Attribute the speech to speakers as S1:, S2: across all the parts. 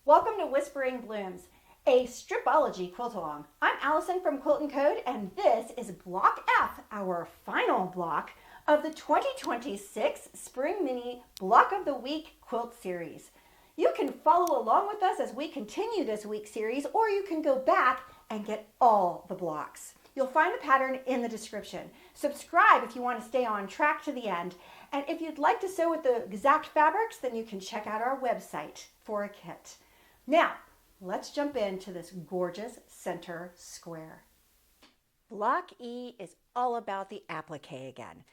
S1: Welcome to Whispering Blooms, a Stripology quilt along. I'm Allison from QuiltNCode, and this is Block F, our final block of the 2026 Spring Mini Block of the Week quilt series. You can follow along with us as we continue this week series, or you can go back and get all the blocks. You'll find the pattern in the description. Subscribe if you want to stay on track to the end. And if you'd like to sew with the exact fabrics, then you can check out our website for a kit. Now, let's jump into this gorgeous center square. Block E is all about the applique again.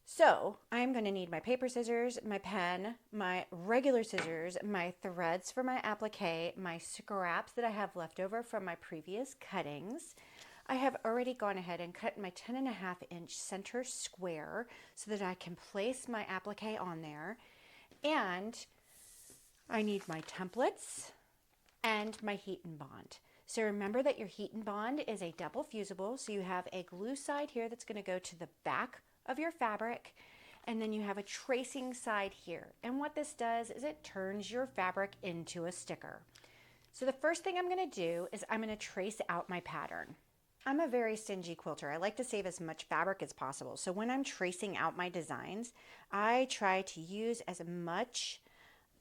S1: So I'm going to need my paper scissors, my pen, my regular scissors, my threads for my applique, my scraps that I have left over from my previous cuttings. I have already gone ahead and cut my 10.5-inch center square so that I can place my applique on there. And I need my templates and my heat and bond. So remember that your heat and bond is a double fusible. So you have a glue side here that's going to go to the back of your fabric, and then you have a tracing side here. And what this does is it turns your fabric into a sticker. So the first thing I'm going to do is I'm going to trace out my pattern. I'm a very stingy quilter. I like to save as much fabric as possible. So when I'm tracing out my designs, I try to use as much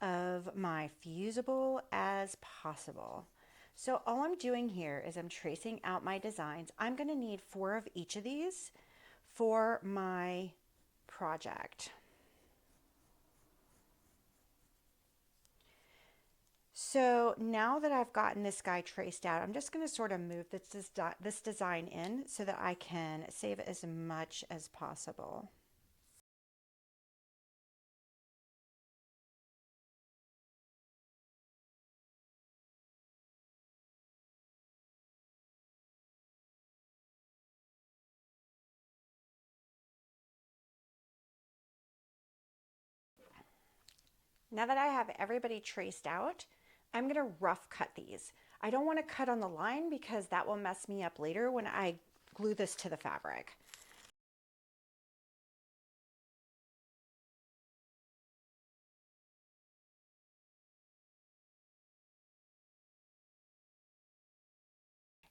S1: of my fusible as possible. So all I'm doing here is I'm tracing out my designs. I'm going to need 4 of each of these for my project. So now that I've gotten this guy traced out, I'm just going to sort of move this design in so that I can save as much as possible. Now that I have everybody traced out, I'm going to rough cut these. I don't want to cut on the line because that will mess me up later when I glue this to the fabric.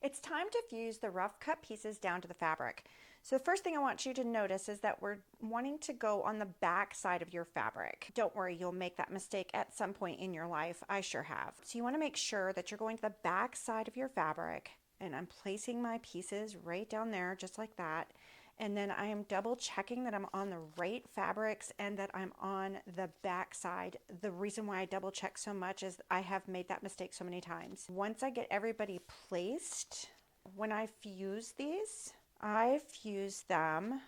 S1: It's time to fuse the rough cut pieces down to the fabric. So the first thing I want you to notice is that we're wanting to go on the back side of your fabric. Don't worry, you'll make that mistake at some point in your life. I sure have. So you want to make sure that you're going to the back side of your fabric, and I'm placing my pieces right down there just like that. And then I am double checking that I'm on the right fabrics and that I'm on the back side. The reason why I double check so much is I have made that mistake so many times. Once I get everybody placed, when I fuse these, I fuse them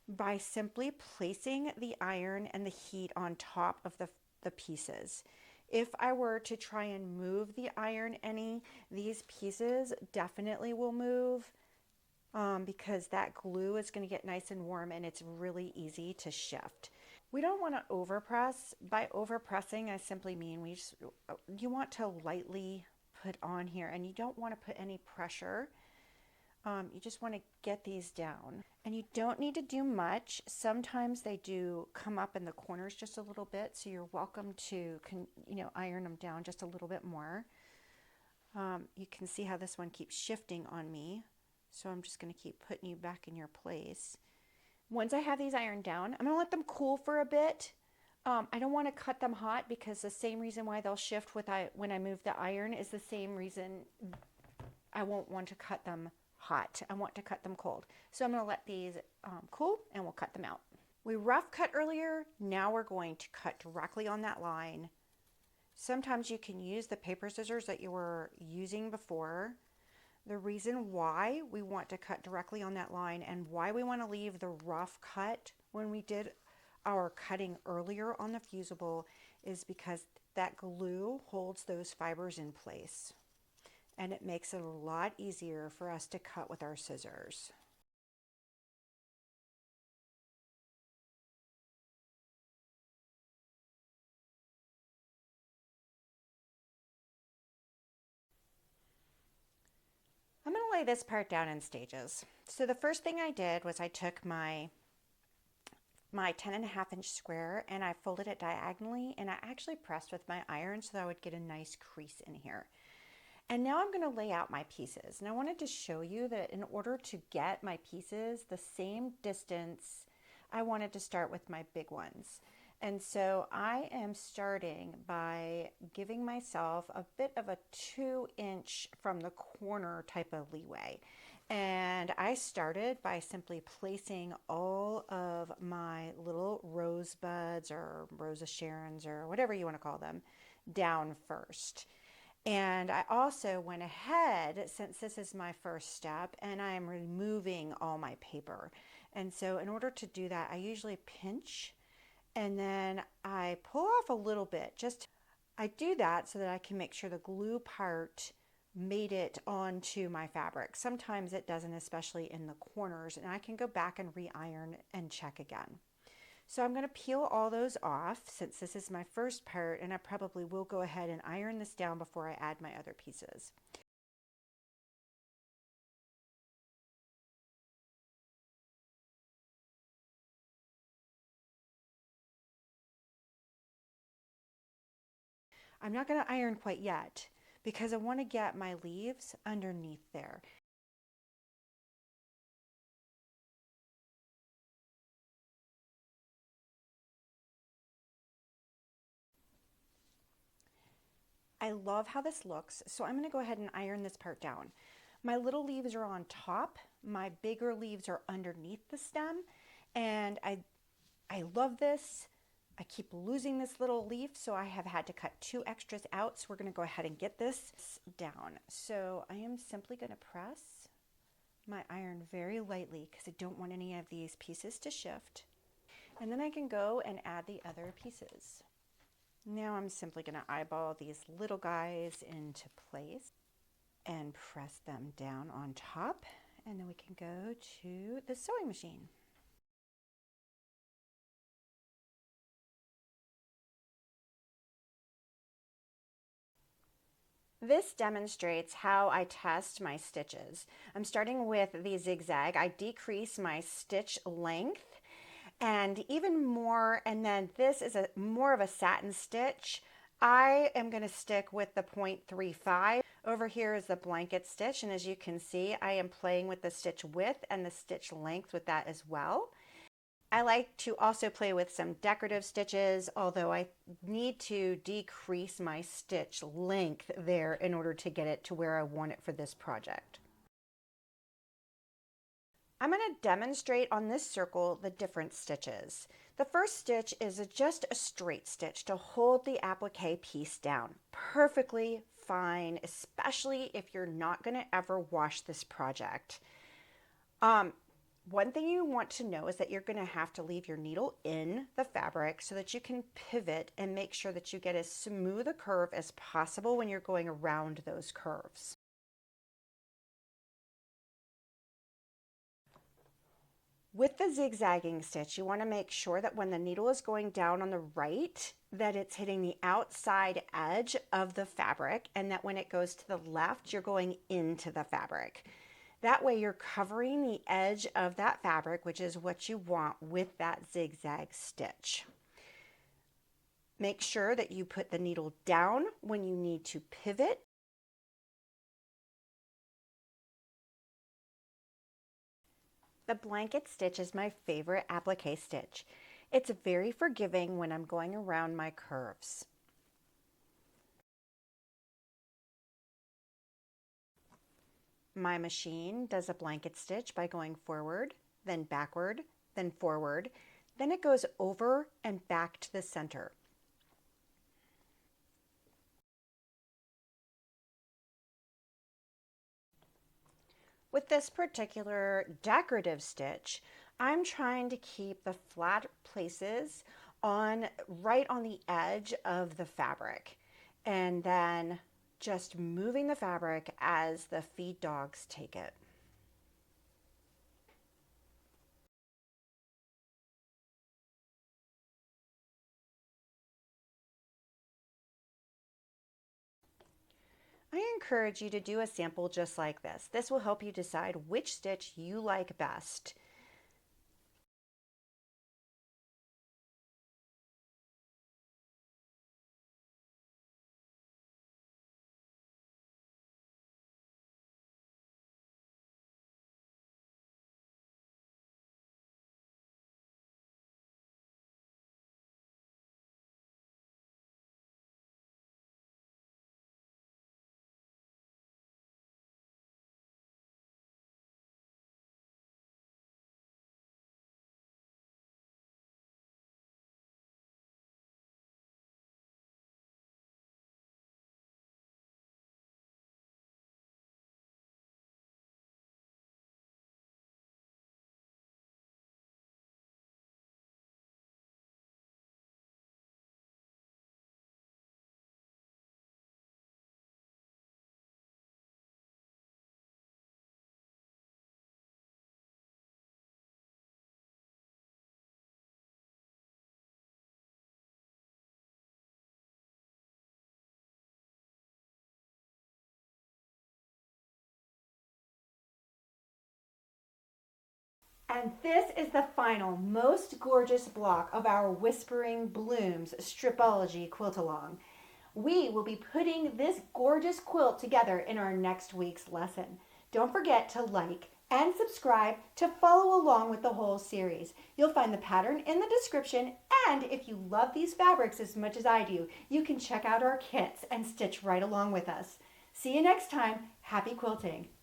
S1: by simply placing the iron and the heat on top of the pieces. If I were to try and move the iron any, these pieces definitely will move because that glue is going to get nice and warm and it's really easy to shift. We don't want to overpress. By overpressing, I simply mean you want to lightly put on here, and you don't want to put any pressure. You just want to get these down, and you don't need to do much. Sometimes they do come up in the corners just a little bit, so you're welcome to iron them down just a little bit more. You can see how this one keeps shifting on me, so I'm just going to keep putting you back in your place. Once I have these ironed down, I'm going to let them cool for a bit. I don't want to cut them hot because the same reason why they'll shift when I move the iron is the same reason I won't want to cut them hot. I want to cut them cold. So I'm going to let these cool and we'll cut them out. We rough cut earlier. Now we're going to cut directly on that line. Sometimes you can use the paper scissors that you were using before. The reason why we want to cut directly on that line and why we want to leave the rough cut when we did our cutting earlier on the fusible is because that glue holds those fibers in place. And it makes it a lot easier for us to cut with our scissors. I'm going to lay this part down in stages. So the first thing I did was I took my my 10.5-inch square and I folded it diagonally, and I actually pressed with my iron so that I would get a nice crease in here. And now I'm going to lay out my pieces. And I wanted to show you that in order to get my pieces the same distance, I wanted to start with my big ones. And so I am starting by giving myself a bit of a 2-inch from the corner type of leeway. And I started by simply placing all of my little rosebuds or Rosa Sharons or whatever you want to call them down first. And I also went ahead, since this is my first step, and I am removing all my paper. And so in order to do that, I usually pinch and then I pull off a little bit. I do that so that I can make sure the glue part made it onto my fabric. Sometimes it doesn't, especially in the corners, and I can go back and re-iron and check again. So I'm going to peel all those off since this is my first part, and I probably will go ahead and iron this down before I add my other pieces. I'm not going to iron quite yet because I want to get my leaves underneath there. I love how this looks, so I'm going to go ahead and iron this part down. My little leaves are on top, my bigger leaves are underneath the stem, and I love this. I keep losing this little leaf, so I have had to cut 2 extras out, so we're going to go ahead and get this down. So I am simply going to press my iron very lightly because I don't want any of these pieces to shift. And then I can go and add the other pieces. Now I'm simply going to eyeball these little guys into place and press them down on top, and then we can go to the sewing machine. This demonstrates how I test my stitches. I'm starting with the zigzag. I decrease my stitch length and even more, and then this is more of a satin stitch. I am going to stick with the 0.35. Over here is the blanket stitch, and as you can see, I am playing with the stitch width and the stitch length with that as well. I like to also play with some decorative stitches, although I need to decrease my stitch length there in order to get it to where I want it for this project. I'm going to demonstrate on this circle the different stitches. The first stitch is just a straight stitch to hold the applique piece down. Perfectly fine, especially if you're not going to ever wash this project. One thing you want to know is that you're going to have to leave your needle in the fabric so that you can pivot and make sure that you get as smooth a curve as possible when you're going around those curves. With the zigzagging stitch, you want to make sure that when the needle is going down on the right, that it's hitting the outside edge of the fabric, and that when it goes to the left, you're going into the fabric. That way you're covering the edge of that fabric, which is what you want with that zigzag stitch. Make sure that you put the needle down when you need to pivot. The blanket stitch is my favorite applique stitch. It's very forgiving when I'm going around my curves. My machine does a blanket stitch by going forward, then backward, then forward. Then it goes over and back to the center. With this particular decorative stitch, I'm trying to keep the flat places right on the edge of the fabric, and then just moving the fabric as the feed dogs take it. I encourage you to do a sample just like this. This will help you decide which stitch you like best. And this is the final, most gorgeous block of our Whispering Blooms Stripology quilt along. We will be putting this gorgeous quilt together in our next week's lesson. Don't forget to like and subscribe to follow along with the whole series. You'll find the pattern in the description, and if you love these fabrics as much as I do, you can check out our kits and stitch right along with us. See you next time. Happy quilting!